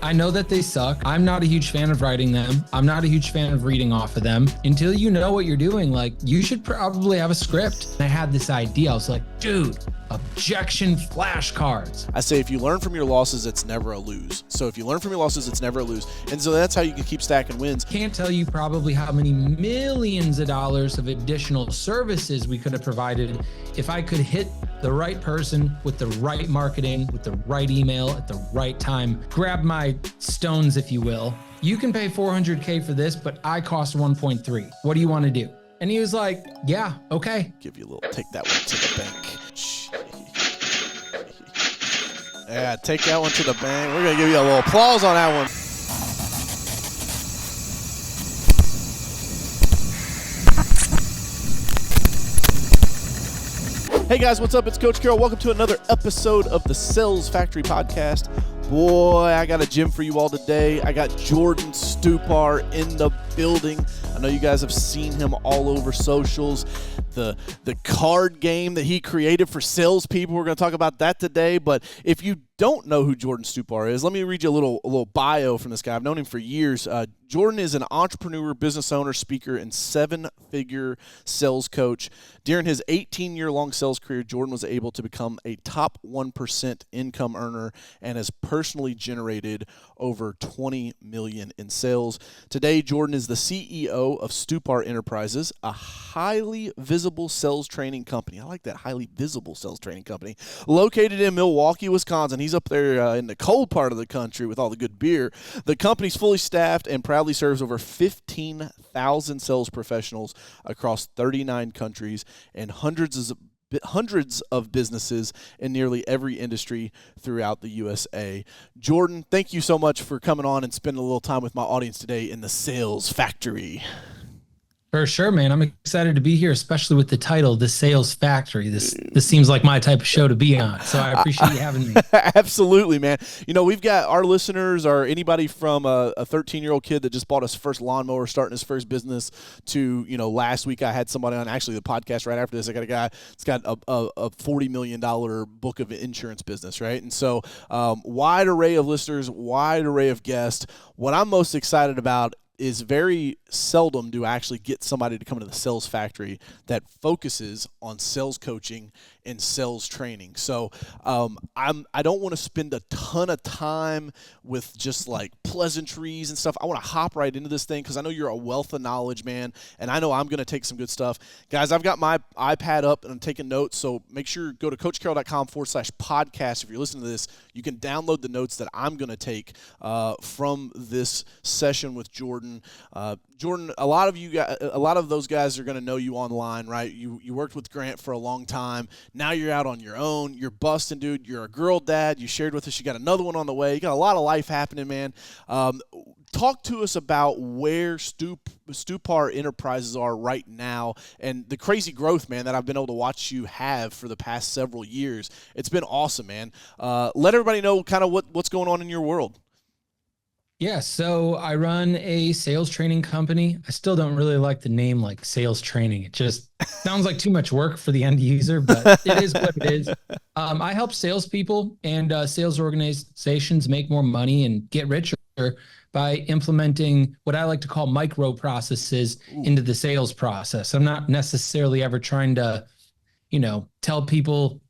I know that they suck. I'm not a huge fan of writing them. I'm not a huge fan of reading off of them. Until you know what you're doing, like, you should probably have a script. And I had this idea. I was like, dude, objection flashcards. I say if you learn from your losses, it's never a lose. So if you learn from your losses, it's never a lose. And so that's how you can keep stacking wins. Can't tell you probably how many millions of dollars of additional services we could have provided if I could hit the right person with the right marketing, with the right email at the right time, grab my stones, if you will. You can pay $400K for this, but I cost 1.3. What do you want to do? And he was like, yeah, okay. Give you a little, take that one to the bank. Yeah, take that one to the bank. We're going to give you a little applause on that one. Hey guys, what's up? It's Coach Carroll. Welcome to another episode of the Sales Factory Podcast. Boy, I got a gem for you all today. I got Jordan Stupar in the building. I know you guys have seen him all over socials. The card game that he created for salespeople. We're going to talk about that today. But if you don't know who Jordan Stupar is, let me read you a little bio from this guy. I've known him for years. Jordan is an entrepreneur, business owner, speaker, and seven-figure sales coach. During his 18-year-long sales career, Jordan was able to become a top 1% income earner and has personally generated over $20 million in sales. Today, Jordan is the CEO of Stupar Enterprises, a highly visible sales training company. I like that, highly visible sales training company. Located in Milwaukee, Wisconsin. He's up there in the cold part of the country with all the good beer. The company's fully staffed and proudly serves over 15,000 sales professionals across 39 countries and hundreds of businesses in nearly every industry throughout the USA. Jordan, thank you so much for coming on and spending a little time with my audience today in the Sales Factory. For sure, man. I'm excited to be here, especially with the title, The Sales Factory. This seems like my type of show to be on, so I appreciate you having me. Absolutely, man. You know, we've got our listeners are anybody from a 13-year-old kid that just bought his first lawnmower, starting his first business, to, you know, last week I had somebody on, actually the podcast right after this, I got a guy that's got a $40 million book of insurance business, right? And so wide array of listeners, wide array of guests. What I'm most excited about is very seldom do I actually get somebody to come into the Sales Factory that focuses on sales coaching and sales training. So I don't want to spend a ton of time with just like pleasantries and stuff. I want to hop right into this thing because I know you're a wealth of knowledge, man, and I know I'm going to take some good stuff. Guys, I've got my iPad up and I'm taking notes, so make sure go to coachcarroll.com/podcast. If you're listening to this, you can download the notes that I'm going to take from this session with Jordan. Jordan, a lot of those guys are going to know you online, right? You worked with Grant for a long time. Now you're out on your own. You're busting, dude. You're a girl dad. You shared with us. You got another one on the way. You got a lot of life happening, man. Talk to us about where Stupar Enterprises are right now and the crazy growth, man, that I've been able to watch you have for the past several years. It's been awesome, man. Let everybody know kind of what's going on in your world. Yeah, so I run a sales training company. I still don't really like the name, like sales training. It just sounds like too much work for the end user, but it is what it is. I help salespeople and sales organizations make more money and get richer by implementing what I like to call micro processes into the sales process. I'm not necessarily ever trying to, tell people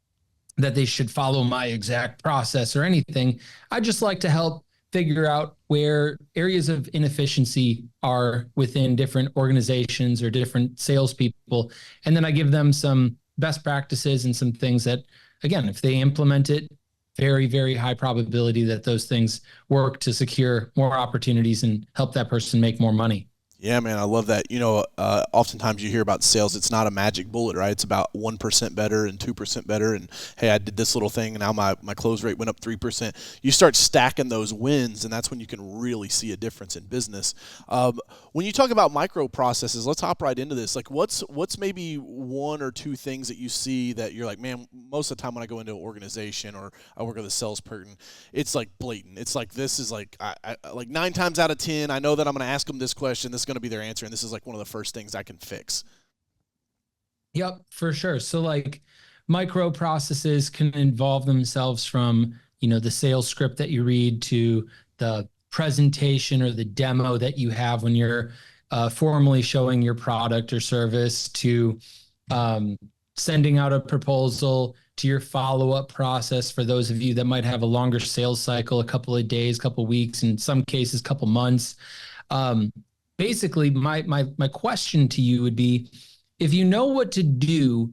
that they should follow my exact process or anything. I just like to help figure out where areas of inefficiency are within different organizations or different salespeople. And then I give them some best practices and some things that, again, if they implement it, very, very high probability that those things work to secure more opportunities and help that person make more money. Yeah, man, I love that. Oftentimes you hear about sales. It's not a magic bullet, right? It's about 1% better and 2% better. And, hey, I did this little thing, and now my close rate went up 3%. You start stacking those wins, and that's when you can really see a difference in business. When you talk about micro processes, let's hop right into this. Like, what's maybe one or two things that you see that you're like, man, most of the time when I go into an organization or I work with a salesperson, it's like blatant. It's like this is like like 9 times out of 10, I know that I'm going to ask them this question. This is going to be their answer, and this is like one of the first things I can fix. Yep, for sure. So like micro processes can involve themselves from, the sales script that you read to the presentation or the demo that you have when you're formally showing your product or service, to sending out a proposal, to your follow-up process for those of you that might have a longer sales cycle, a couple of days, couple of weeks, in some cases, couple months. Basically, my question to you would be, if you know what to do,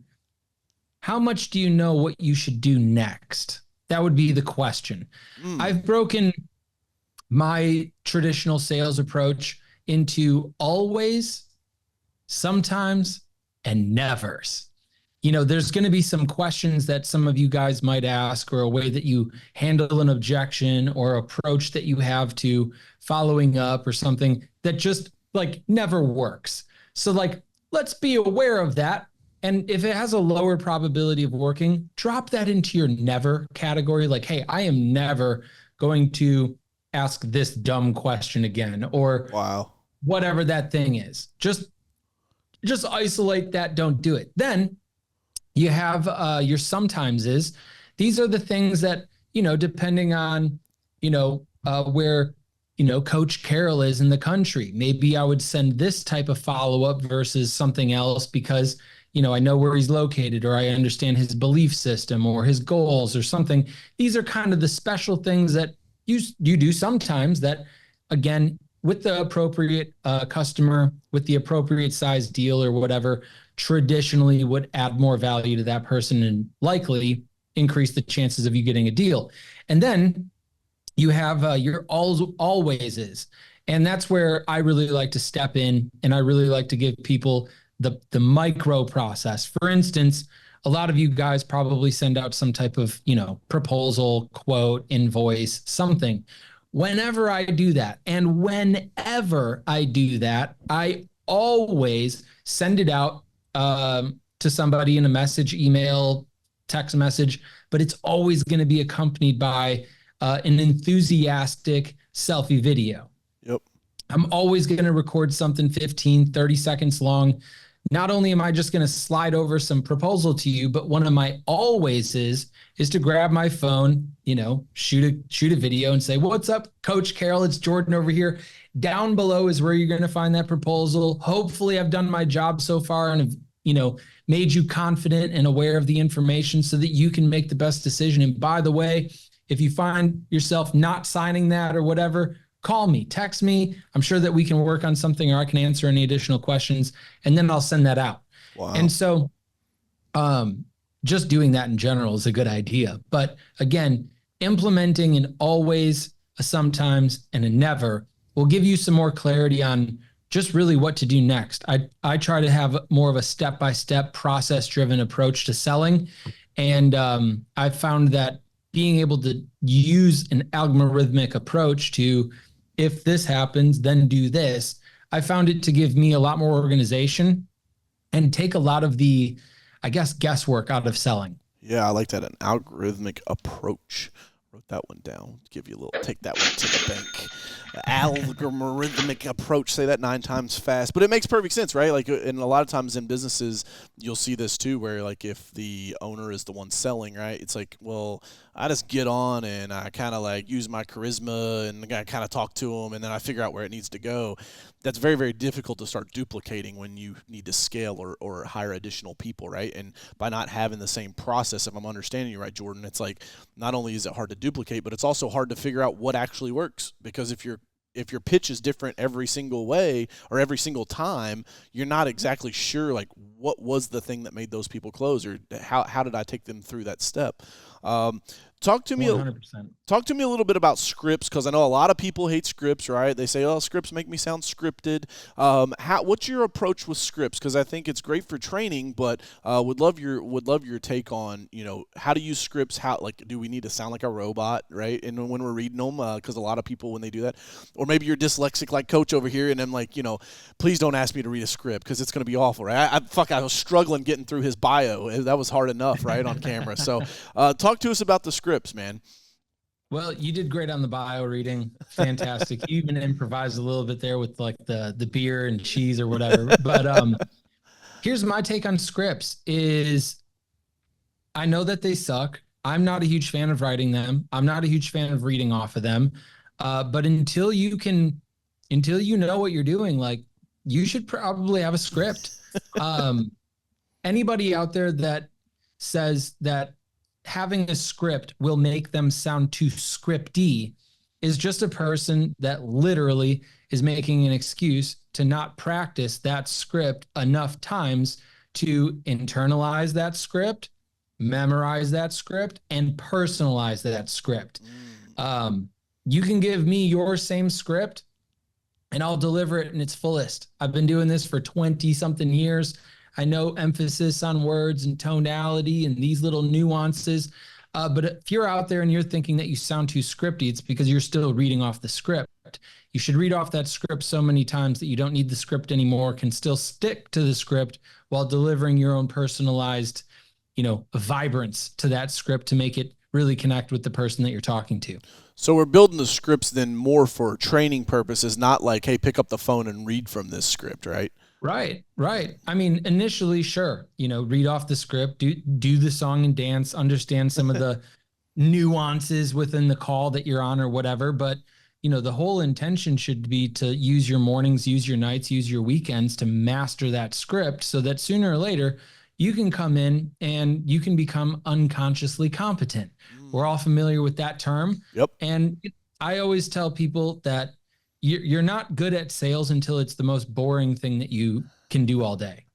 how much do you know what you should do next? That would be the question. I've broken my traditional sales approach into always, sometimes, and nevers. There's going to be some questions that some of you guys might ask, or a way that you handle an objection or approach that you have to following up or something that just like never works. So like, let's be aware of that. And if it has a lower probability of working, drop that into your never category. Like, hey, I am never going to ask this dumb question again, or whatever that thing is. Just isolate that. Don't do it. Then you have your sometimes is. These are the things that, depending on, where, Coach Carroll is in the country. Maybe I would send this type of follow-up versus something else because, I know where he's located, or I understand his belief system or his goals or something. These are kind of the special things that you do sometimes that, again, with the appropriate customer, with the appropriate size deal or whatever, traditionally would add more value to that person and likely increase the chances of you getting a deal. And then you have your always is. And that's where I really like to step in, and I really like to give people the micro process. For instance, a lot of you guys probably send out some type of, proposal, quote, invoice, something. Whenever I do that, and whenever I do that, I always send it out to somebody in a message, email, text message, but it's always going to be accompanied by an enthusiastic selfie video. Yep. I'm always going to record something 15, 30 seconds long. Not only am I just going to slide over some proposal to you, but one of my always is to grab my phone, shoot a video and say, "What's up, Coach Carroll? It's Jordan over here. Down below is where you're going to find that proposal. Hopefully I've done my job so far and have, made you confident and aware of the information so that you can make the best decision. And by the way, if you find yourself not signing that or whatever, call me, text me. I'm sure that we can work on something, or I can answer any additional questions, and then I'll send that out." Wow. And so just doing that in general is a good idea. But again, implementing an always, a sometimes, and a never will give you some more clarity on just really what to do next. I try to have more of a step-by-step, process-driven approach to selling. And I've found that being able to use an algorithmic approach to, if this happens, then do this, I found it to give me a lot more organization and take a lot of the, guesswork out of selling. Yeah, I like that. An algorithmic approach. Wrote that one down. Give you a little, take that one to the bank. Algorithmic approach. Say that 9 times fast. But it makes perfect sense, right? Like, and a lot of times in businesses, you'll see this too, where like if the owner is the one selling, right? It's like, well, I just get on and I kind of like use my charisma and I kind of talk to them, and then I figure out where it needs to go. That's very, very difficult to start duplicating when you need to scale or hire additional people, right? And by not having the same process, if I'm understanding you right, Jordan, it's like not only is it hard to duplicate, but it's also hard to figure out what actually works. Because if your pitch is different every single way or every single time, you're not exactly sure like what was the thing that made those people close, or how did I take them through that step. Talk to me 100%. Talk to me a little bit about scripts, because I know a lot of people hate scripts, right? They say, "Oh, scripts make me sound scripted." What's your approach with scripts? Because I think it's great for training, but would love your take on, how to use scripts. How, like, do we need to sound like a robot, right? And when we're reading them, because a lot of people, when they do that, or maybe you're dyslexic like Coach over here, and I'm like, please don't ask me to read a script because it's going to be awful, right? I was struggling getting through his bio. That was hard enough, right, on camera. So talk to us about the scripts, man. Well, you did great on the bio reading. Fantastic. You even improvised a little bit there with like the beer and cheese or whatever. But here's my take on scripts is I know that they suck. I'm not a huge fan of writing them. I'm not a huge fan of reading off of them. But until you know what you're doing, like, you should probably have a script. Anybody out there that says that having a script will make them sound too scripty is just a person that literally is making an excuse to not practice that script enough times to internalize that script, memorize that script, and personalize that script. You can give me your same script and I'll deliver it in its fullest. I've been doing this for 20 something years. I know emphasis on words and tonality and these little nuances. But if you're out there and you're thinking that you sound too scripty, it's because you're still reading off the script. You should read off that script so many times that you don't need the script anymore, can still stick to the script while delivering your own personalized, vibrance to that script to make it really connect with the person that you're talking to. So we're building the scripts then more for training purposes, not like, hey, pick up the phone and read from this script, right? Right. I mean, initially, sure, read off the script, do the song and dance, understand some of the nuances within the call that you're on or whatever. But, the whole intention should be to use your mornings, use your nights, use your weekends to master that script so that sooner or later you can come in and you can become unconsciously competent. We're all familiar with that term. Yep. And I always tell people that you're not good at sales until it's the most boring thing that you can do all day.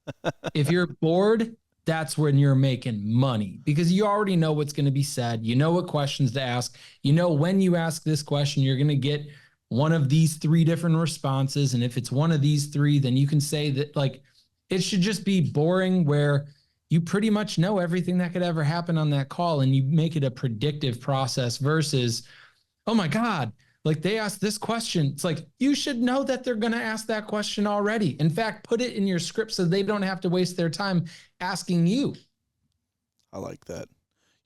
If you're bored, that's when you're making money because you already know what's going to be said. You know what questions to ask. When you ask this question, you're going to get one of these 3 different responses. And if it's one of these 3, then you can say that, like, it should just be boring where you pretty much know everything that could ever happen on that call and you make it a predictive process versus, oh my God, like they asked this question. It's like, you should know that they're going to ask that question already. In fact, put it in your script so they don't have to waste their time asking you. I like that.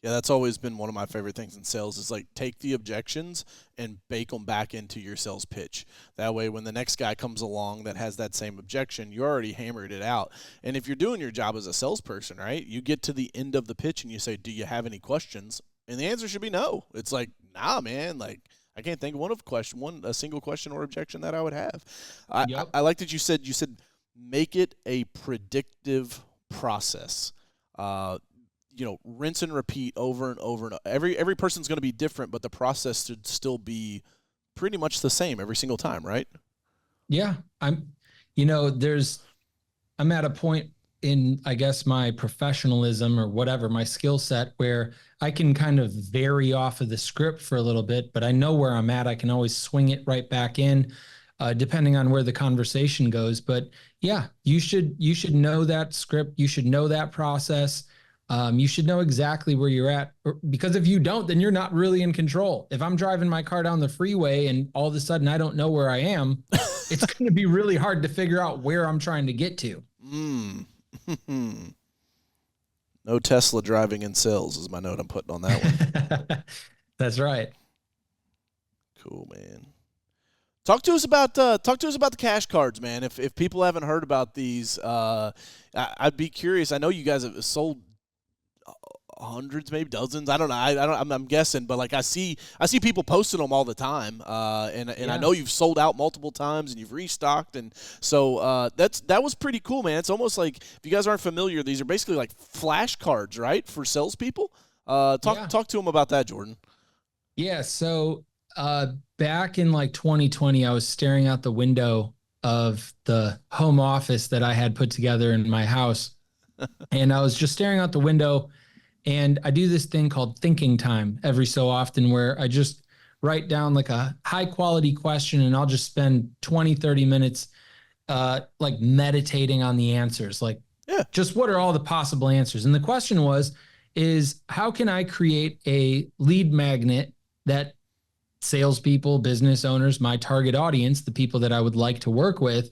Yeah, that's always been one of my favorite things in sales is like take the objections and bake them back into your sales pitch. That way when the next guy comes along that has that same objection, you already hammered it out. And if you're doing your job as a salesperson, right, you get to the end of the pitch and you say, do you have any questions? And the answer should be no. It's like, nah, man, like I can't think of a single question or objection that I would have. I like that you said make it a predictive process. Rinse and repeat over and over. And every person's going to be different, but the process should still be pretty much the same every single time, right? Yeah. I'm at a point in, I guess, my professionalism or whatever, my skill set where I can kind of vary off of the script for a little bit, but I know where I'm at. I can always swing it right back in, depending on where the conversation goes. But yeah, you should know that script. You should know that process. You should know exactly where you're at, because if you don't, then you're not really in control. If I'm driving my car down the freeway and all of a sudden I don't know where I am, it's going to be really hard to figure out where I'm trying to get to. No Tesla driving in sales is my note I'm putting on that one. That's right. Cool, man. Talk to us about the cash cards, man. If people haven't heard about these, I'd be curious. I know you guys have sold hundreds, maybe dozens. I don't know. I'm guessing, but like I see people posting them all the time. And I know you've sold out multiple times and you've restocked, and so that was pretty cool, man. It's almost like, if you guys aren't familiar, these are basically like flashcards, right, for salespeople. Talk to them about that, Jordan. Yeah. So back in like 2020, I was staring out the window of the home office that I had put together in my house, and I was just staring out the window. And I do this thing called thinking time every so often where I just write down like a high quality question and I'll just spend 20, 30 minutes like meditating on the answers. Like, just what are all the possible answers? And the question is how can I create a lead magnet that salespeople, business owners, my target audience, the people that I would like to work with,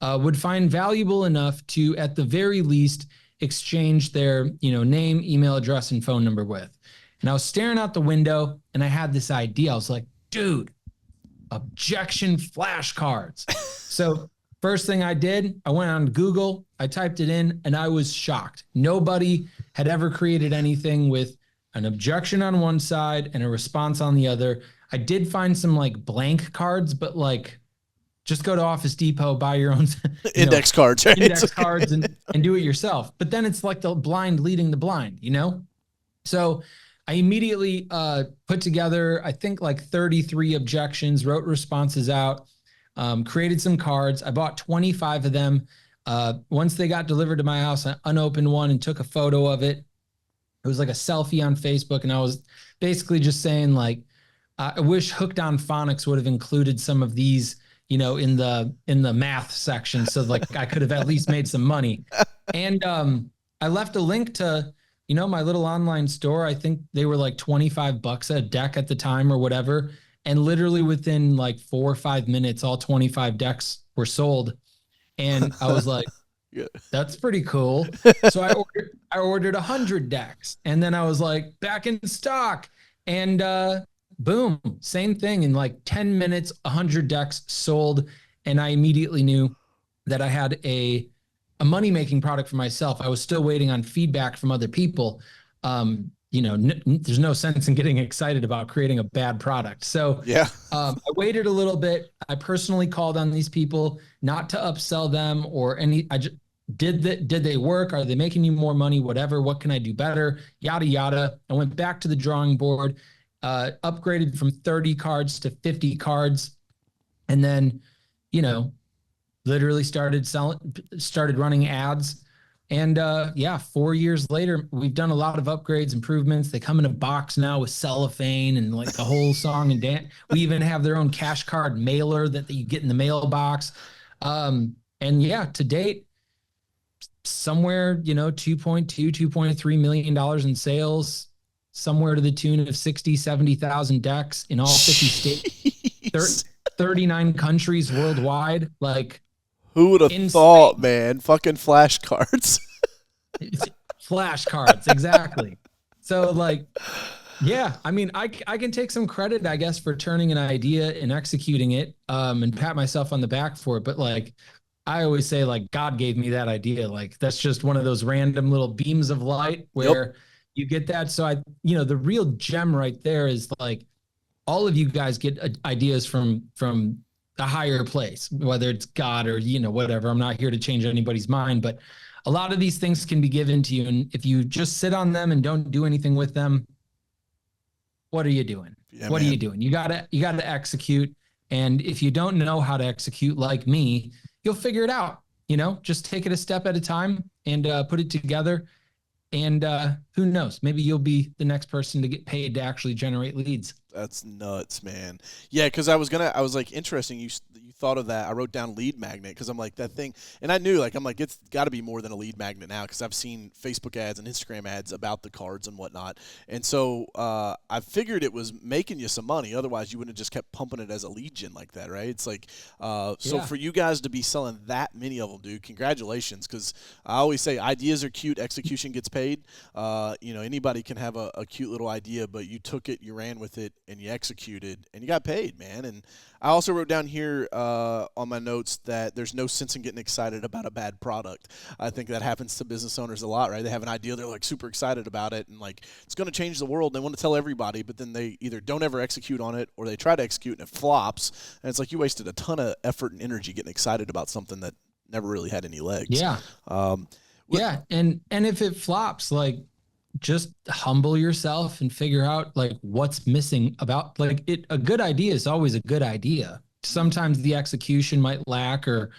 would find valuable enough to, at the very least, exchange their, name, email address, and phone number with. And I was staring out the window and I had this idea. I was like, dude, objection flashcards. So first thing I did, I went on Google, I typed it in, and I was shocked. Nobody had ever created anything with an objection on one side and a response on the other. I did find some like blank cards, but like just go to Office Depot, buy your own index cards, right? index cards and do it yourself. But then it's like the blind leading the blind, you know? So I immediately put together, I think like 33 objections, wrote responses out, created some cards. I bought 25 of them. Once they got delivered to my house, I unopened one and took a photo of it. It was like a selfie on Facebook. And I was basically just saying like, I wish Hooked on Phonics would have included some of these, you know, in the math section. So like I could have at least made some money. And I left a link to, you know, my little online store. I think they were like $25 a deck at the time or whatever. And literally within like 4 or 5 minutes, all 25 decks were sold. And I was like, Yeah. that's pretty cool. So I ordered 100 decks, and then I was like, back in stock. And boom, same thing. In like 10 minutes, 100 decks sold. And I immediately knew that I had a money-making product for myself. I was still waiting on feedback from other people. You know, there's no sense in getting excited about creating a bad product. So Yeah. I waited a little bit. I personally called on these people not to upsell them or any. I just did they work? Are they making you more money? Whatever. What can I do better? Yada yada. I went back to the drawing board, upgraded from 30 cards to 50 cards, and then, you know, literally started running ads. And yeah, 4 years later, we've done a lot of upgrades, improvements. They come in a box now with cellophane and like the whole song and dance. We even have their own cash card mailer that you get in the mailbox. And yeah, to date, somewhere, you know, 2.3 million dollars in sales, somewhere to the tune of 70,000 decks in all 50 states, 39 countries worldwide. Like, who would have thought, man? Fucking flashcards. Flashcards, exactly. So like, yeah, I mean, I can take some credit, I guess, for turning an idea and executing it, and pat myself on the back for it. But like, I always say, like, God gave me that idea. Like, that's just one of those random little beams of light where you get that. So you know, the real gem right there is like, all of you guys get ideas from a higher place, whether it's God or, you know, whatever. I'm not here to change anybody's mind, but a lot of these things can be given to you. And if you just sit on them and don't do anything with them, what are you doing? Yeah, what man. are you doing? You gotta execute. And if you don't know how to execute like me, you'll figure it out. You know, just take it a step at a time and put it together. And who knows, maybe you'll be the next person to get paid to actually generate leads. That's nuts, man. Yeah, because I was like, interesting. You thought of that. I wrote down lead magnet because I'm like, that thing, and I knew, like, I'm like, it's got to be more than a lead magnet now because I've seen Facebook ads and Instagram ads about the cards and whatnot, and so I figured it was making you some money. Otherwise, you wouldn't have just kept pumping it as a lead gen like that, right? It's like, so for you guys to be selling that many of them, dude, congratulations. Because I always say ideas are cute, execution gets paid. You know, anybody can have a cute little idea, but you took it, you ran with it, and you executed, and you got paid, man. And I also wrote down here on my notes that there's no sense in getting excited about a bad product. I think that happens to business owners a lot, right? They have an idea, they're like super excited about it, and like it's going to change the world. They want to tell everybody, but then they either don't ever execute on it, or they try to execute and it flops. And it's like you wasted a ton of effort and energy getting excited about something that never really had any legs. Yeah. Yeah. And if it flops, like, just humble yourself and figure out like what's missing about like it. A good idea is always a good idea. Sometimes the execution might lack or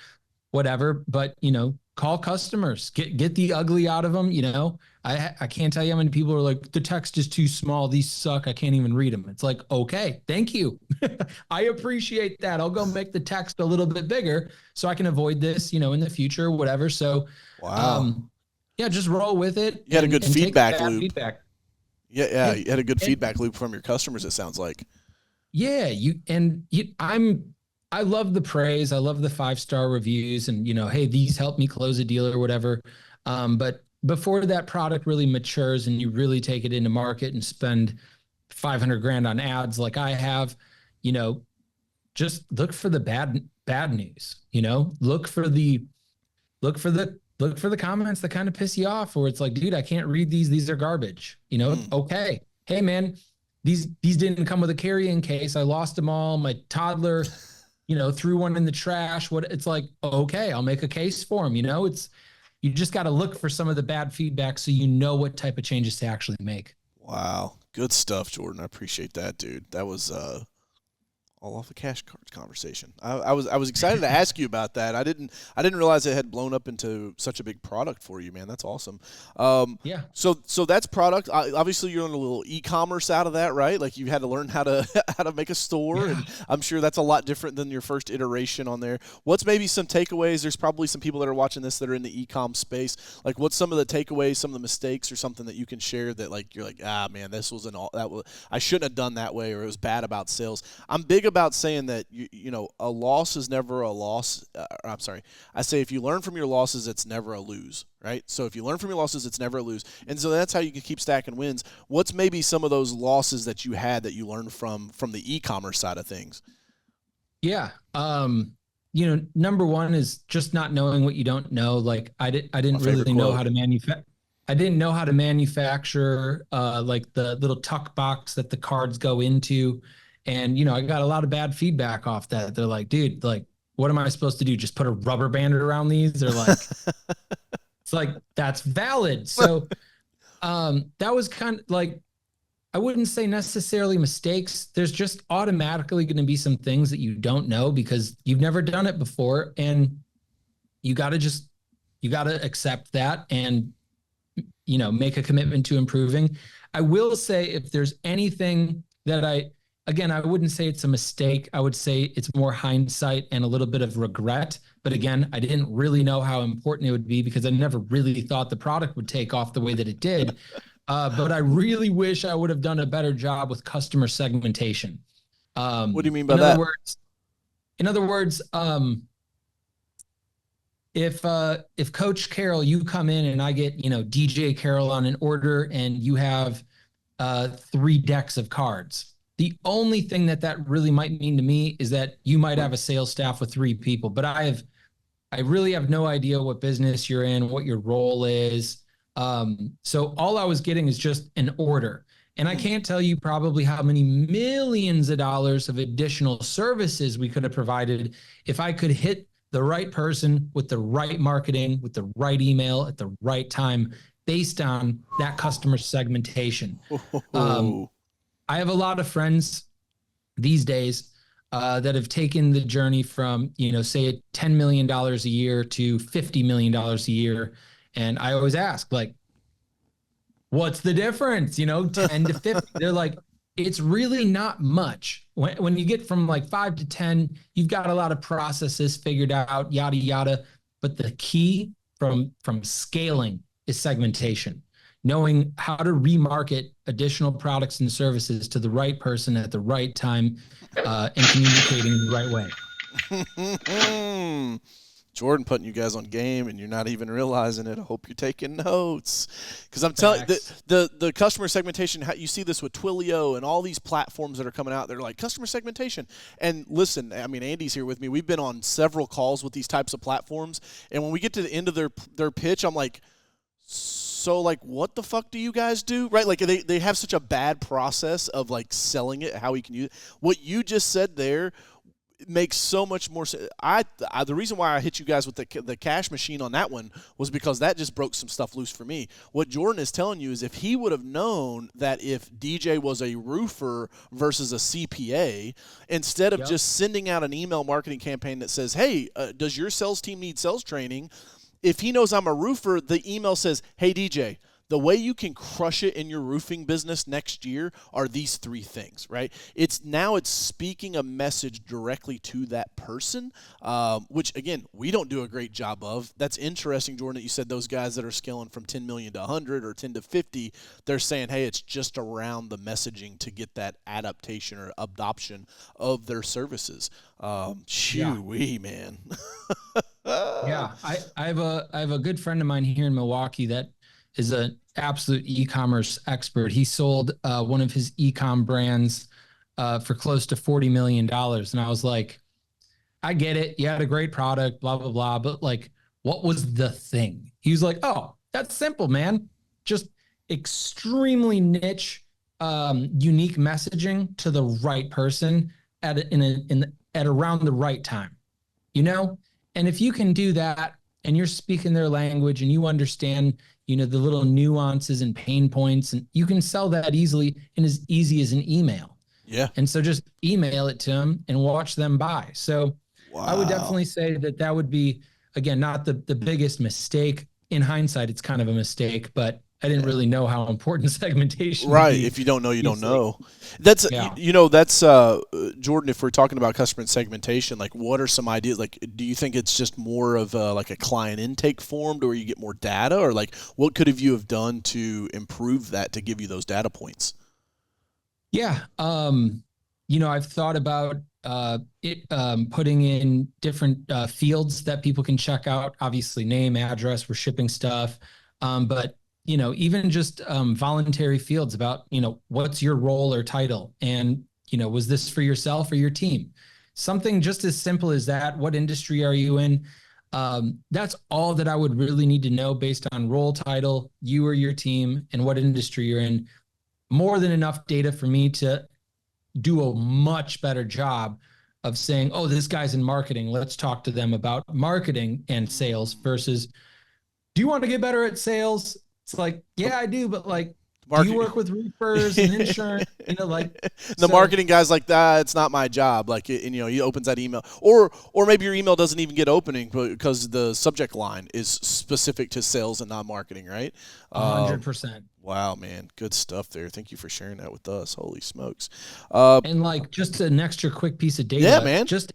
whatever, but you know, call customers, get the ugly out of them. You know, I can't tell you how many people are like, the text is too small, these suck, I can't even read them. It's like, okay, thank you. I appreciate that. I'll go make the text a little bit bigger so I can avoid this, you know, in the future, whatever. So wow. Yeah, just roll with it. You had a good feedback loop. Feedback. Yeah, you had a good feedback loop from your customers, it sounds like. Yeah, I love the praise. I love the 5-star reviews and, you know, hey, these helped me close a deal or whatever. But before that product really matures and you really take it into market and spend 500 grand on ads like I have, you know, just look for the bad news, you know, look for the comments that kind of piss you off, or it's like, dude, I can't read these. These are garbage. You know, okay. Hey, man, these didn't come with a carrying case. I lost them all. My toddler, threw one in the trash. It's like, okay, I'll make a case for them. You just got to look for some of the bad feedback so you know what type of changes to actually make. Wow. Good stuff, Jordan. I appreciate that, dude. That was all off the cash cards conversation. I was excited to ask you about that. I didn't realize it had blown up into such a big product for you, man. That's awesome. Yeah. So that's product. Obviously, you're on a little e-commerce out of that, right? Like you had to learn how to make a store, and I'm sure that's a lot different than your first iteration on there. What's maybe some takeaways? There's probably some people that are watching this that are in the e-com space. Like, what's some of the takeaways, some of the mistakes, or something that you can share that like you're like, man, I shouldn't have done that way, or it was bad about sales. I'm big about saying that a loss is never a loss. I'm sorry. I say if you learn from your losses, it's never a lose, right? So if you learn from your losses, it's never a lose. And so that's how you can keep stacking wins. What's maybe some of those losses that you had that you learned from the e-commerce side of things? Yeah. Number one is just not knowing what you don't know. Like I didn't really know how to manufacture. I didn't know how to manufacture like the little tuck box that the cards go into. And, I got a lot of bad feedback off that. They're like, dude, like, what am I supposed to do? Just put a rubber band around these? They're like, it's like, that's valid. So that was kind of like, I wouldn't say necessarily mistakes. There's just automatically going to be some things that you don't know because you've never done it before. And you got to accept that and, make a commitment to improving. I will say if there's anything that I wouldn't say it's a mistake. I would say it's more hindsight and a little bit of regret. But again, I didn't really know how important it would be because I never really thought the product would take off the way that it did. But I really wish I would have done a better job with customer segmentation. What do you mean by that? In other words, if Coach Carroll, you come in and I get, DJ Carroll on an order and you have 3 decks of cards. The only thing that really might mean to me is that you might have a sales staff with 3 people, but I really have no idea what business you're in, what your role is. So all I was getting is just an order. And I can't tell you probably how many millions of dollars of additional services we could have provided if I could hit the right person with the right marketing, with the right email at the right time based on that customer segmentation. I have a lot of friends these days that have taken the journey from, say $10 million a year to $50 million a year. And I always ask, like, what's the difference? 10 to 50. They're like, it's really not much. When you get from like 5 to 10, you've got a lot of processes figured out, yada, yada. But the key from scaling is segmentation. Knowing how to remarket additional products and services to the right person at the right time and communicating in the right way. Jordan putting you guys on game and you're not even realizing it. I hope you're taking notes. Because I'm telling you, the customer segmentation, you see this with Twilio and all these platforms that are coming out. They're like, customer segmentation. And listen, I mean, Andy's here with me. We've been on several calls with these types of platforms. And when we get to the end of their pitch, I'm like, so, like, what the fuck do you guys do? Right? Like, they have such a bad process of, like, selling it, how we can use it. What you just said there makes so much more sense. The reason why I hit you guys with the cash machine on that one was because that just broke some stuff loose for me. What Jordan is telling you is if he would have known that if DJ was a roofer versus a CPA, instead of just sending out an email marketing campaign that says, hey, does your sales team need sales training? If he knows I'm a roofer, the email says, hey, DJ, the way you can crush it in your roofing business next year are these 3 things, right? It's speaking a message directly to that person, which, again, we don't do a great job of. That's interesting, Jordan, that you said those guys that are scaling from 10 million to 100 or 10 to 50, they're saying, hey, it's just around the messaging to get that adaptation or adoption of their services. Shoo-wee, man. Yeah, I have a good friend of mine here in Milwaukee that is an absolute e-commerce expert. He sold one of his e-com brands for close to $40 million. And I was like, I get it. You had a great product, blah, blah, blah. But like, what was the thing? He was like, oh, that's simple, man. Just extremely niche, unique messaging to the right person at around the right time, you know? And if you can do that and you're speaking their language and you understand, the little nuances and pain points, and you can sell that easily and as easy as an email. Yeah. And so just email it to them and watch them buy. So Wow. I would definitely say that would be, again, not the biggest mistake. In hindsight, it's kind of a mistake, but I didn't really know how important segmentation Right. would be. If you don't know, you don't know. That's, that's Jordan, if we're talking about customer segmentation, like what are some ideas? Like, do you think it's just more of like a client intake form to where you get more data, or like what could you have done to improve that to give you those data points? Yeah. I've thought about putting in different fields that people can check out. Obviously, name, address, we're shipping stuff. But even just voluntary fields about, what's your role or title? And, was this for yourself or your team? Something just as simple as that. What industry are you in? That's all that I would really need to know based on role, title, you or your team, and what industry you're in. More than enough data for me to do a much better job of saying, oh, this guy's in marketing. Let's talk to them about marketing and sales versus, do you want to get better at sales? It's like, yeah, I do. But like, do you work with roofers and insurance? The marketing guy's like, it's not my job. Like, he opens that email, or maybe your email doesn't even get opening because the subject line is specific to sales and not marketing, right? 100%. Wow, man, good stuff there. Thank you for sharing that with us. Holy smokes! And like, just an extra quick piece of data. Yeah, man. Just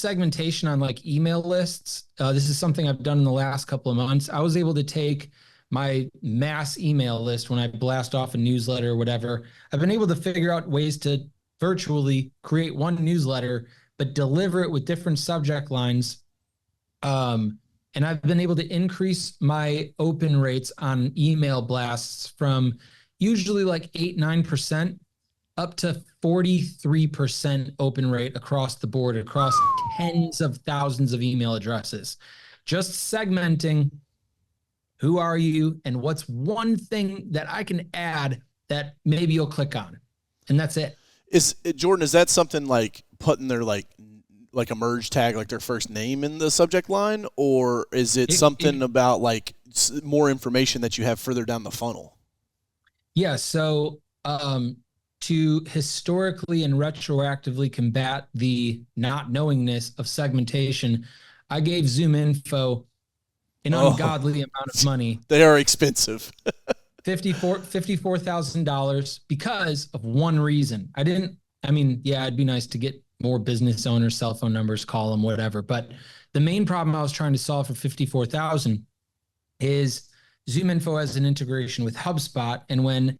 segmentation on like email lists. This is something I've done in the last couple of months. I was able to take my mass email list when I blast off a newsletter or whatever. I've been able to figure out ways to virtually create one newsletter, but deliver it with different subject lines. And I've been able to increase my open rates on email blasts from usually like 8-9% up to 43% open rate across the board, across tens of thousands of email addresses. Just segmenting who are you and what's one thing that I can add that maybe you'll click on. And that's it. Jordan, is that something like putting their like a merge tag, like their first name in the subject line, or is it something about like more information that you have further down the funnel? Yeah. So to historically and retroactively combat the not knowingness of segmentation, I gave ZoomInfo an ungodly amount of money. They are expensive. $54,000 because of one reason. It'd be nice to get more business owners' cell phone numbers, call them, whatever. But the main problem I was trying to solve for $54,000 is ZoomInfo has an integration with HubSpot. And when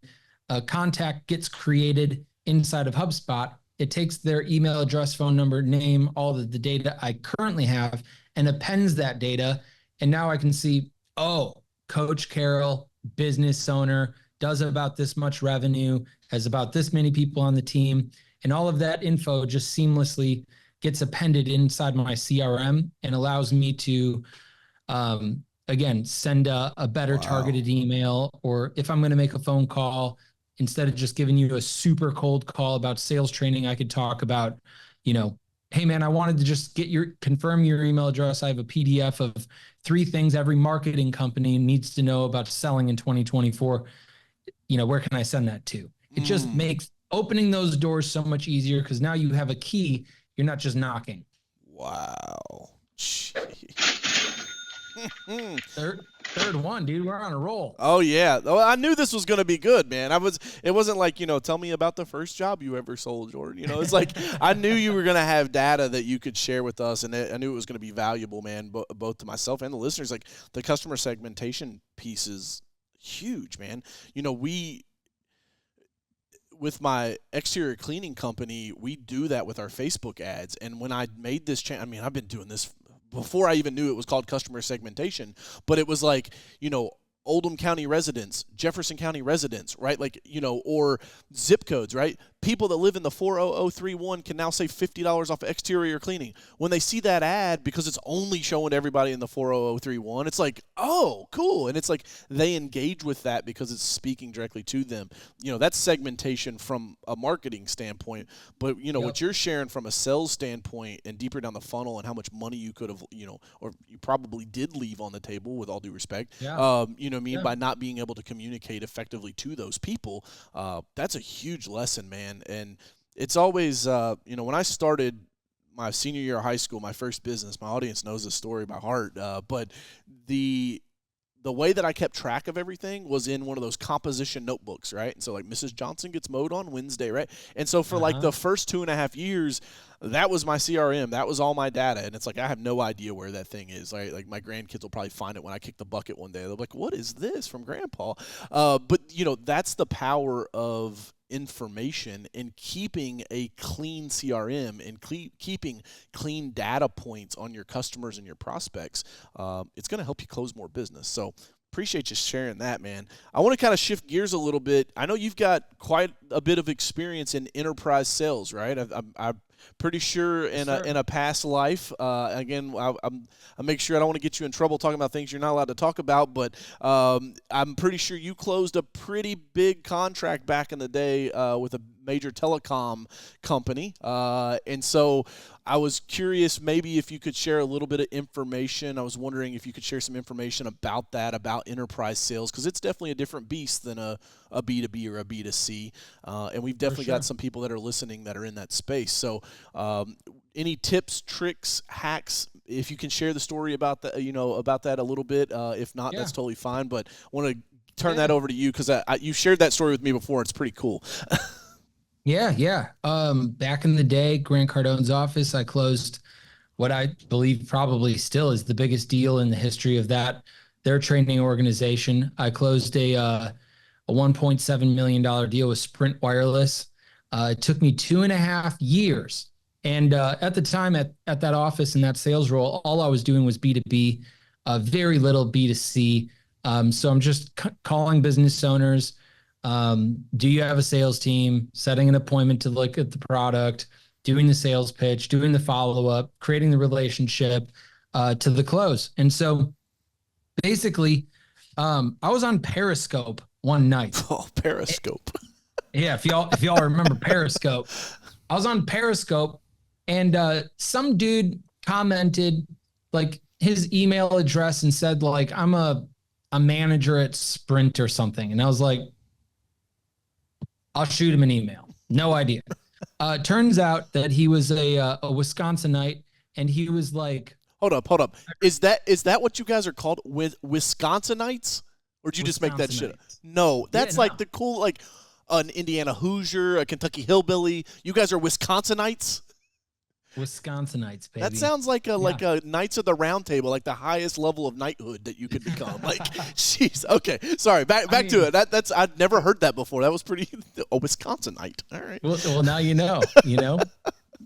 a contact gets created inside of HubSpot, it takes their email address, phone number, name, all the data I currently have, and appends that data. And now I can see, Coach Carroll, business owner, does about this much revenue, has about this many people on the team. And all of that info just seamlessly gets appended inside my CRM and allows me to, again, send a better targeted email. Or if I'm going to make a phone call, instead of just giving you a super cold call about sales training, I could talk about, hey man, I wanted to just confirm your email address. I have a PDF of 3 things every marketing company needs to know about selling in 2024. Where can I send that to? It just makes opening those doors so much easier because now you have a key. You're not just knocking. Wow. Third one, dude. We're on a roll. Oh yeah. Oh, I knew this was going to be good, man. It wasn't like, tell me about the first job you ever sold, Jordan. It's like I knew you were going to have data that you could share with us, and I knew it was going to be valuable, man, both to myself and the listeners. Like the customer segmentation piece is huge, man. With my exterior cleaning company, we do that with our Facebook ads. And when I made this change, I've been doing this before I even knew it was called customer segmentation, but it was like, Oldham County residents, Jefferson County residents, right? Like, or zip codes, right? people that live in the 40031 can now save $50 off exterior cleaning. When they see that ad, because it's only showing to everybody in the 40031, it's like, oh, cool. And it's like they engage with that because it's speaking directly to them. That's segmentation from a marketing standpoint. But, what you're sharing from a sales standpoint and deeper down the funnel and how much money you could have, or you probably did leave on the table, with all due respect, by not being able to communicate effectively to those people, that's a huge lesson, man. And it's always, when I started my senior year of high school, my first business, my audience knows this story by heart, but the way that I kept track of everything was in one of those composition notebooks, right? And so, like, Mrs. Johnson gets mowed on Wednesday, right? And so for like the first 2.5 years, that was my CRM. That was all my data. And it's like, I have no idea where that thing is. Right? Like, my grandkids will probably find it when I kick the bucket one day. They'll be like, what is this from Grandpa? But, that's the power of information and keeping a clean CRM and keeping clean data points on your customers and your prospects. It's going to help you close more business. So appreciate you sharing that, man. I want to kind of shift gears a little bit. I know you've got quite a bit of experience in enterprise sales, right? I'm pretty sure in a past life. Again, I make sure I don't want to get you in trouble talking about things you're not allowed to talk about, but I'm pretty sure you closed a pretty big contract back in the day with a major telecom company. And so I was curious maybe if you could share a little bit of information. I was wondering if you could share some information about that, about enterprise sales, because it's definitely a different beast than a B2B or a B2C. And we've definitely got some people that are listening that are in that space. So any tips, tricks, hacks, if you can share the story about that, about that a little bit. If not, that's totally fine. But I want to turn that over to you because you shared that story with me before. It's pretty cool. Yeah. Back in the day, Grant Cardone's office, I closed what I believe probably still is the biggest deal in the history of their training organization. I closed a $1.7 million deal with Sprint Wireless. It took me 2.5 years. And at the time at that office in that sales role, all I was doing was B2B, very little B2C. So I'm just calling business owners. Do you have a sales team? Setting an appointment to look at the product, doing the sales pitch, doing the follow-up, creating the relationship to the close. And so basically, I was on Periscope one night. Oh, Periscope. Yeah, if y'all remember Periscope. I was on Periscope and some dude commented like his email address and said like, I'm a manager at Sprint or something. And I was like, I'll shoot him an email. No idea. Turns out that he was a Wisconsinite, and he was like, Hold up. Is that what you guys are called, with Wisconsinites? Or did you just make that shit up? No, that's like the cool, like an Indiana Hoosier, a Kentucky hillbilly. You guys are Wisconsinites? Wisconsinites, baby. That sounds like a Knights of the Round Table, like the highest level of knighthood that you could become. Like, jeez. Okay, sorry. Back to it. That's I'd never heard that before. That was pretty. A Wisconsinite. All right. Well, now you know.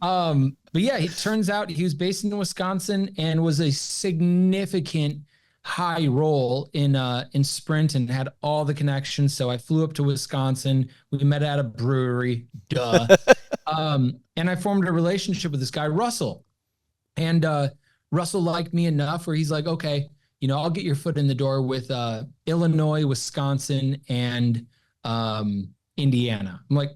But yeah, it turns out he was based in Wisconsin and was a significant high role in Sprint and had all the connections. So I flew up to Wisconsin. We met at a brewery. Duh. And I formed a relationship with this guy, Russell. And Russell liked me enough where he's like, okay, I'll get your foot in the door with Illinois, Wisconsin, and Indiana. I'm like,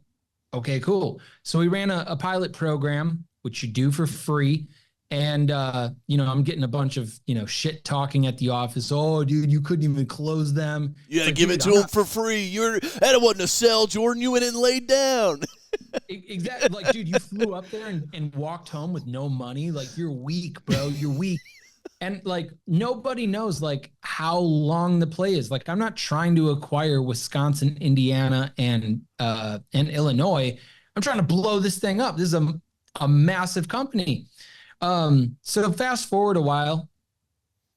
okay, cool. So we ran a pilot program, which you do for free. And, I'm getting a bunch of, shit talking at the office. Oh, dude, you couldn't even close them. You got to give it to them for free. That wasn't a sell, Jordan. You went in and laid down. Exactly. Like, dude, you flew up there and walked home with no money. Like, you're weak, bro. You're weak. And like, nobody knows like how long the play is. Like, I'm not trying to acquire Wisconsin, Indiana, and Illinois. I'm trying to blow this thing up. This is a massive company. So fast forward a while,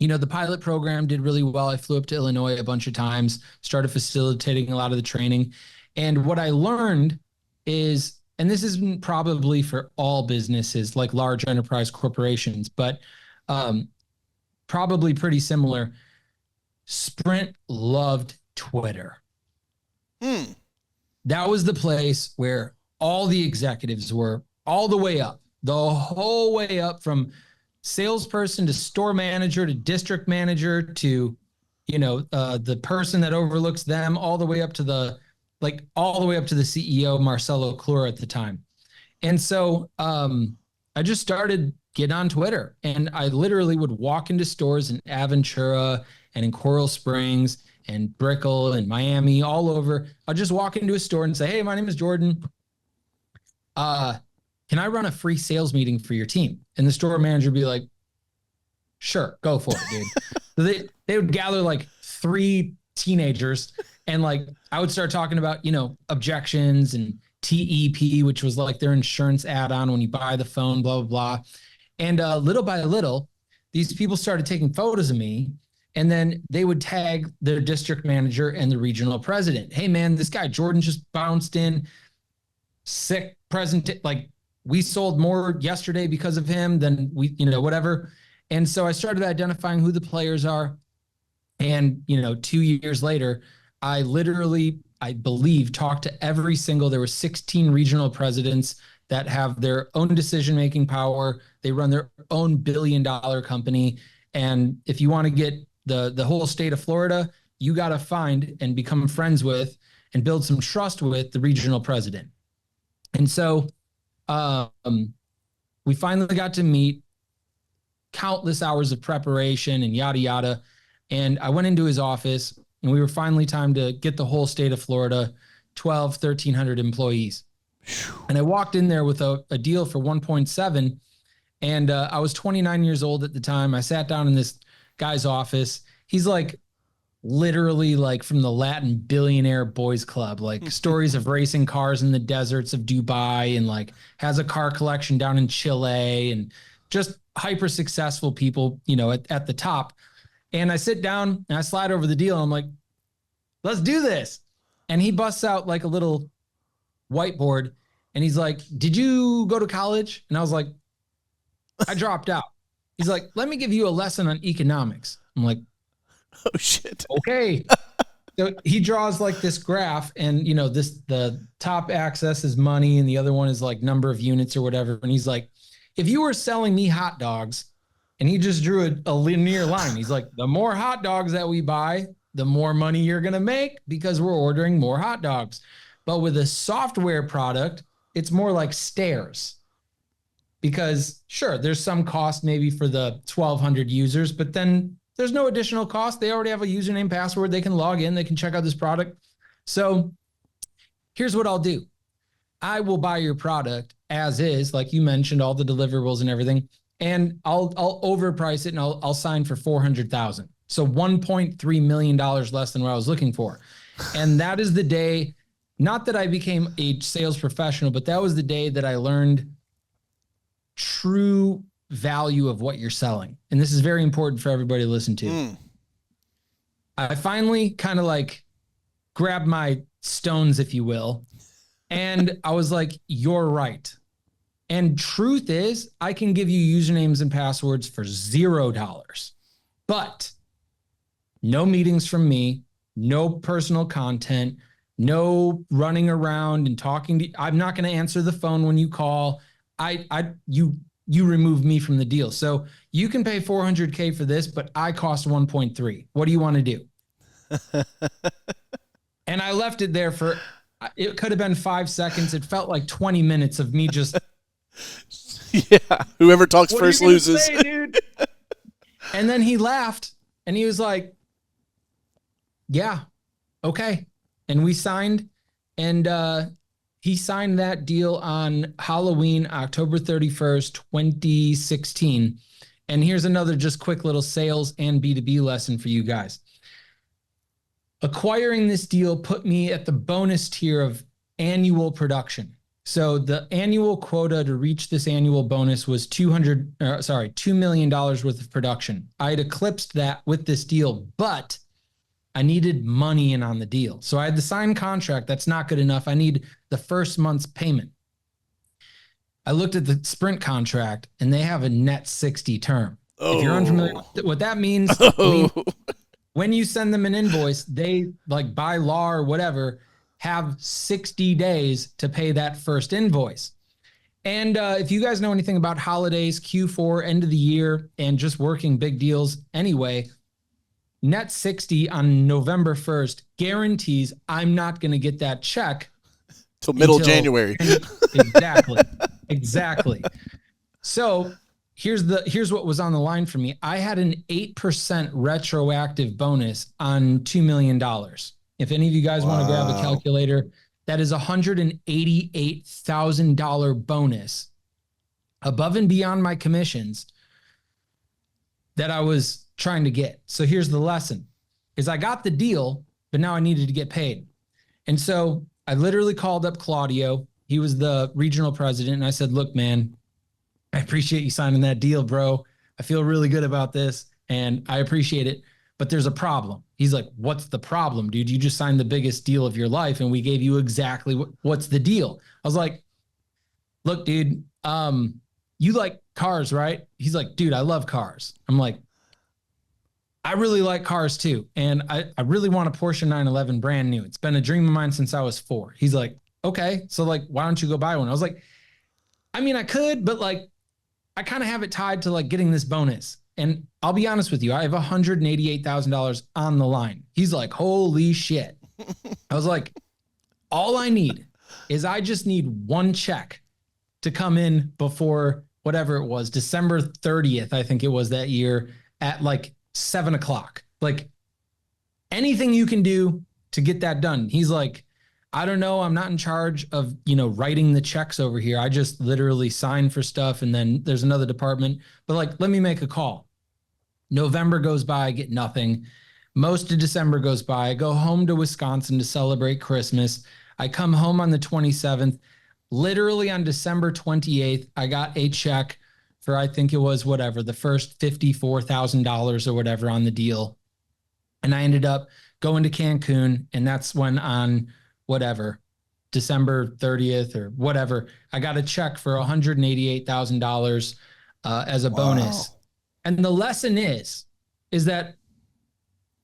the pilot program did really well. I flew up to Illinois a bunch of times, started facilitating a lot of the training. And what I learned is, and this isn't probably for all businesses like large enterprise corporations, but probably pretty similar. Sprint loved Twitter. That was the place where all the executives were all the way up, the whole way up from salesperson to store manager to district manager to, the person that overlooks them, all the way up to the CEO, Marcelo Clure at the time. And so I just started getting on Twitter, and I literally would walk into stores in Aventura and in Coral Springs and Brickell and Miami, all over. I'll just walk into a store and say, hey, my name is Jordan. Can I run a free sales meeting for your team? And the store manager would be like, sure, go for it, dude. So they would gather like 3 teenagers, and like I would start talking about, objections and TEP, which was like their insurance add-on when you buy the phone, blah, blah, blah. And little by little, these people started taking photos of me, and then they would tag their district manager and the regional president. Hey man, this guy Jordan just bounced in, sick present, like we sold more yesterday because of him than we, whatever. And so I started identifying who the players are. And, 2 years later, I believe, talked to every single, there were 16 regional presidents that have their own decision-making power. They run their own billion-dollar company. And if you want to get the whole state of Florida, you got to find and become friends with and build some trust with the regional president. And so we finally got to meet, countless hours of preparation and yada, yada. And I went into his office, and we were finally time to get the whole state of Florida, 1,300 employees. And I walked in there with a deal for 1.7. And I was 29 years old at the time. I sat down in this guy's office. He's like literally like from the Latin billionaire boys club, like stories of racing cars in the deserts of Dubai, and like has a car collection down in Chile, and just hyper successful people, at the top. And I sit down and I slide over the deal. And I'm like, let's do this. And he busts out like a little whiteboard, and he's like, did you go to college? And I was like, I dropped out. He's like, let me give you a lesson on economics. I'm like, oh shit. Okay. So he draws like this graph, and the top axis is money and the other one is like number of units or whatever. And he's like, if you were selling me hot dogs, and he just drew a linear line. He's like, the more hot dogs that we buy, the more money you're going to make because we're ordering more hot dogs. But with a software product, it's more like stairs. Because sure, there's some cost maybe for the 1,200 users, but then there's no additional cost. They already have a username, password. They can log in. They can check out this product. So here's what I'll do. I will buy your product as is, like you mentioned, all the deliverables and everything, and I'll overprice it, and I'll sign for $400,000. So $1.3 million less than what I was looking for. And that is the day, not that I became a sales professional, but that was the day that I learned true value of what you're selling. And this is very important for everybody to listen to. I finally kind of like grabbed my stones, if you will. And I was like, you're right. And truth is, I can give you usernames and passwords for $0, but no meetings from me, no personal content, no running around and talking to, I'm not going to answer the phone when you call. You remove me from the deal. So you can pay $400K for this, but I cost 1.3. What do you want to do? And I left it there for, it could have been 5 seconds. It felt like 20 minutes of me just, yeah, whoever talks first loses. Say, dude? And then he laughed and he was like, yeah, okay. And we signed, and he signed that deal on Halloween, October 31st, 2016. And here's another just quick little sales and B2B lesson for you guys. Acquiring this deal put me at the bonus tier of annual production. So the annual quota to reach this annual bonus was $2 million worth of production. I had eclipsed that with this deal, but I needed money in on the deal. So I had the signed contract. That's not good enough. I need the first month's payment. I looked at the Sprint contract, and they have a net 60 term. If you're unfamiliar with what that means, when you send them an invoice, they, like by law or whatever, have 60 days to pay that first invoice. And if you guys know anything about holidays, Q4, end of the year, and just working big deals anyway, net 60 on November 1st guarantees I'm not going to get that check till middle January. Exactly. So here's what was on the line for me. I had an 8% retroactive bonus on $2 million. If any of you guys want to grab a calculator, that is $188,000 bonus above and beyond my commissions that I was trying to get. So here's the lesson is I got the deal, but now I needed to get paid. And so I literally called up Claudio. He was the regional president. And I said, look, man, I appreciate you signing that deal, bro. I feel really good about this and I appreciate it, but there's a problem. He's like, what's the problem, dude? You just signed the biggest deal of your life and we gave you exactly what's the deal. I was like, look, dude, you like cars, right? He's like, dude, I love cars. I'm like, I really like cars too. And I really want a Porsche 911 brand new. It's been a dream of mine since I was 4. He's like, okay, so like, why don't you go buy one? I was like, I mean, I could, but like, I kind of have it tied to like getting this bonus. And I'll be honest with you, I have $188,000 on the line. He's like, holy shit. I was like, all I need is I just need one check to come in before whatever it was, December 30th, I think it was that year at like 7:00. Like anything you can do to get that done. He's like, I don't know. I'm not in charge of, writing the checks over here. I just literally sign for stuff. And then there's another department, but like, let me make a call. November goes by, I get nothing. Most of December goes by. I go home to Wisconsin to celebrate Christmas. I come home on the 27th. Literally on December 28th, I got a check for, I think it was the first $54,000 or whatever on the deal. And I ended up going to Cancun. And that's when on December 30th or whatever, I got a check for $188,000 as a bonus. And the lesson is that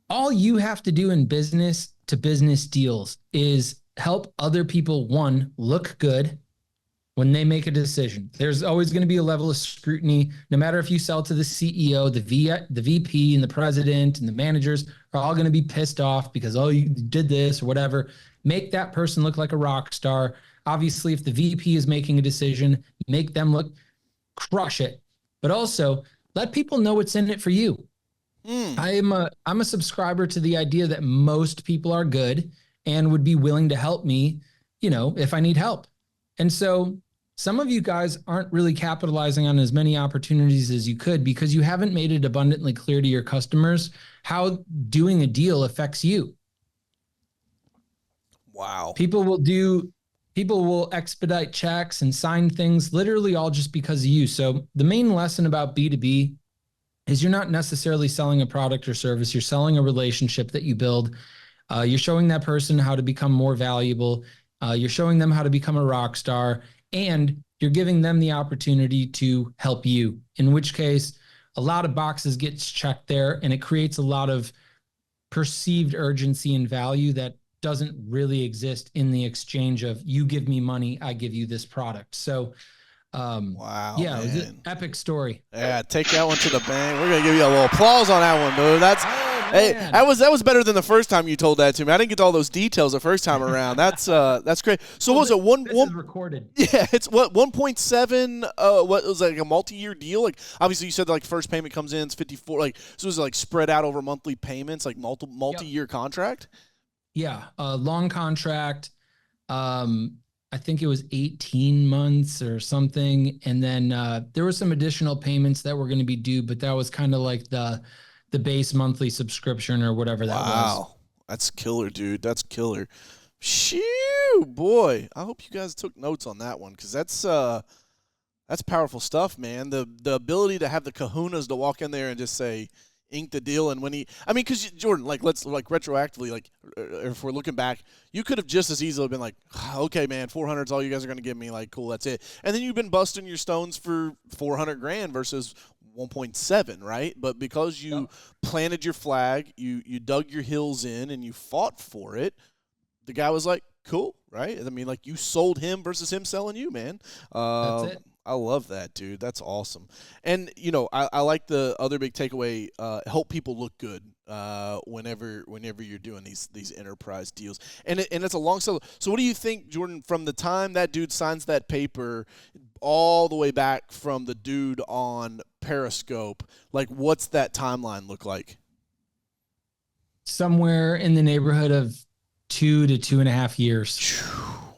all you have to do in business to business deals is help other people, one, look good when they make a decision. There's always going to be a level of scrutiny, no matter if you sell to the CEO, the VP and the president and the managers are all going to be pissed off because, oh, you did this or whatever. Make that person look like a rock star. Obviously, if the VP is making a decision, make them crush it. But also, let people know what's in it for you. I'm a subscriber to the idea that most people are good and would be willing to help me, if I need help. And so some of you guys aren't really capitalizing on as many opportunities as you could because you haven't made it abundantly clear to your customers how doing a deal affects you. Wow. People will expedite checks and sign things literally all just because of you. So the main lesson about B2B is you're not necessarily selling a product or service. You're selling a relationship that you build. You're showing that person how to become more valuable. You're showing them how to become a rock star, and you're giving them the opportunity to help you, in which case a lot of boxes gets checked there, and it creates a lot of perceived urgency and value that doesn't really exist in the exchange of you give me money, I give you this product. So, wow, yeah, man. it was an epic story. Yeah, take that one to the bank. We're gonna give you a little applause on that one, dude. Hey, that was better than the first time you told that to me. I didn't get all those details the first time around. That's great. So what was it? This is recorded. Yeah, it's 1.7. What was like a multi-year deal? Like obviously you said like first payment comes in, it's 54. Like so was it like spread out over monthly payments, like multi-year contract? Yeah, long contract. I think it was 18 months or something. And then there were some additional payments that were going to be due, but that was kind of like the base monthly subscription or whatever that was. Wow, that's killer, dude. That's killer. Shoo, boy. I hope you guys took notes on that one because that's powerful stuff, man. The ability to have the kahunas to walk in there and just say, ink the deal. And when because Jordan, like let's like retroactively, like if we're looking back, you could have just as easily been like, okay, man, 400 is all you guys are going to give me. Like, cool, that's it. And then you've been busting your stones for $400,000 versus 1.7, right? But because you planted your flag, you dug your heels in and you fought for it, the guy was like, cool, right? I mean, like, you sold him versus him selling you, man. That's it. I love that, dude. That's awesome. And, you know, I like the other big takeaway, help people look good whenever you're doing these enterprise deals. And it's a long sell. So what do you think, Jordan, from the time that dude signs that paper all the way back from the dude on Periscope, like, what's that timeline look like? Somewhere in the neighborhood of 2 to 2.5 years.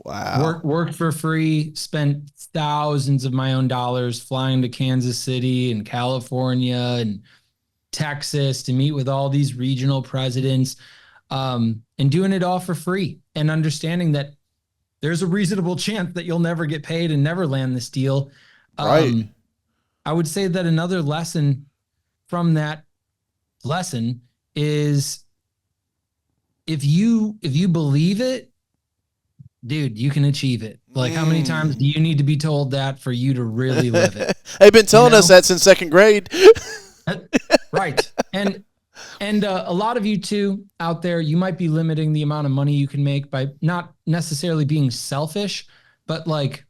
Wow. Worked for free, spent thousands of my own dollars flying to Kansas City and California and Texas to meet with all these regional presidents, and doing it all for free, and understanding that there's a reasonable chance that you'll never get paid and never land this deal. Right. I would say that another lesson from that lesson is if you believe it, dude, you can achieve it. Like, how many times do you need to be told that for you to really live it? They've been telling us that since second grade. Right. And a lot of you too out there, you might be limiting the amount of money you can make by not necessarily being selfish, but like,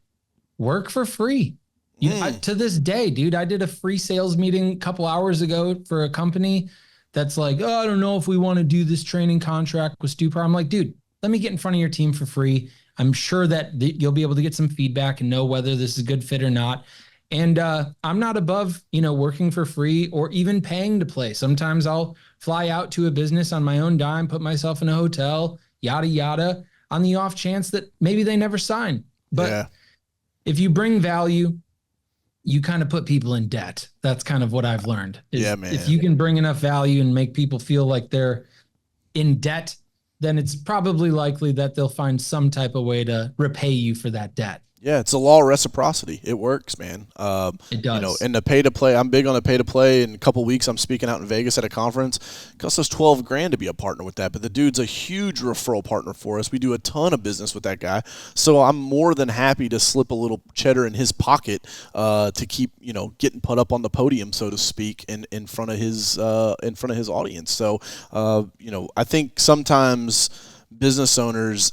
work for free. To this day, dude, I did a free sales meeting a couple hours ago for a company that's like, oh, I don't know if we want to do this training contract with Stupar. I'm like, dude, let me get in front of your team for free. I'm sure that you'll be able to get some feedback and know whether this is a good fit or not. And I'm not above, working for free or even paying to play. Sometimes I'll fly out to a business on my own dime, put myself in a hotel, yada, yada, on the off chance that maybe they never sign. But if you bring value, you kind of put people in debt. That's kind of what I've learned. Yeah, man. If you can bring enough value and make people feel like they're in debt, then it's probably likely that they'll find some type of way to repay you for that debt. Yeah, it's a law of reciprocity. It works, man. It does. And the pay to play, I'm big on the pay to play. In a couple weeks, I'm speaking out in Vegas at a conference. It costs us $12,000 to be a partner with that, but the dude's a huge referral partner for us. We do a ton of business with that guy, so I'm more than happy to slip a little cheddar in his pocket to keep getting put up on the podium, so to speak, in front of his audience. So I think sometimes business owners,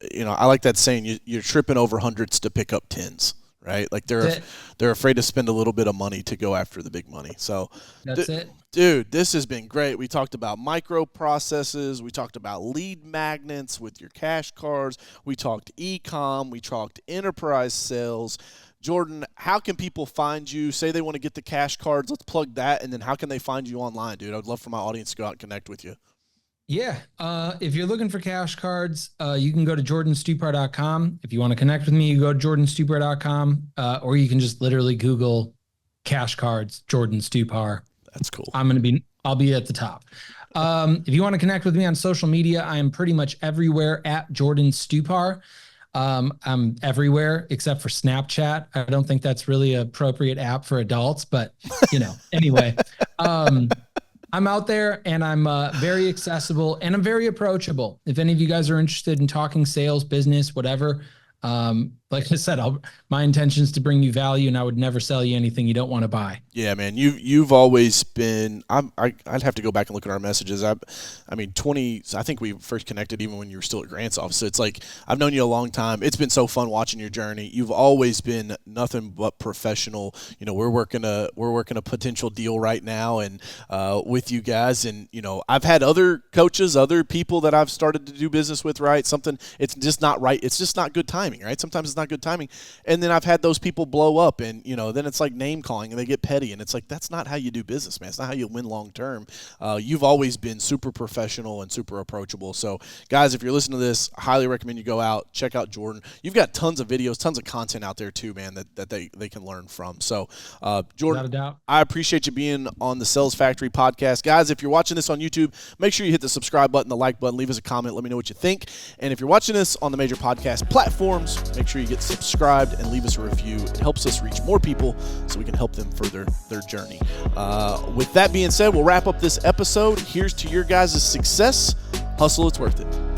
I like that saying, you're tripping over hundreds to pick up tens, right? Like they're afraid to spend a little bit of money to go after the big money. So that's it. Dude, this has been great. We talked about micro processes. We talked about lead magnets with your cash cards. We talked e-com. We talked enterprise sales. Jordan, how can people find you? Say they want to get the cash cards. Let's plug that. And then how can they find you online, dude? I would love for my audience to go out and connect with you. Yeah. If you're looking for cash cards, you can go to jordanstupar.com. If you want to connect with me, you go to jordanstupar.com, or you can just literally Google cash cards, Jordan Stupar. That's cool. I'll be at the top. If you want to connect with me on social media, I am pretty much everywhere at Jordan Stupar. I'm everywhere except for Snapchat. I don't think that's really an appropriate app for adults, but anyway, I'm out there and I'm very accessible and I'm very approachable. If any of you guys are interested in talking sales, business, whatever, like I said, my intention is to bring you value, and I would never sell you anything you don't want to buy. Yeah, man, you've always been. I'd have to go back and look at our messages. I think we first connected even when you were still at Grant's office. So it's like I've known you a long time. It's been so fun watching your journey. You've always been nothing but professional. We're working a potential deal right now, and with you guys, and I've had other coaches, other people that I've started to do business with. Right, it's just not right. It's just not good timing. Right, sometimes it's not good timing, and then I've had those people blow up, and then it's like name calling, and they get petty, and it's like that's not how you do business, man. It's not how you win long term. You've always been super professional and super approachable. So guys, if you're listening to this, I highly recommend you go out, check out Jordan. You've got tons of videos, tons of content out there too, man, that they can learn from. So Jordan, without a doubt, I appreciate you being on the Sales Factory podcast. Guys, if you're watching this on YouTube, make sure you hit the subscribe button, the like button, leave us a comment, let me know what you think. And if you're watching this on the major podcast platforms, make sure you get subscribed and leave us a review. It helps us reach more people so we can help them further their journey. With that being said, we'll wrap up this episode. Here's to your guys' success. Hustle, it's worth it.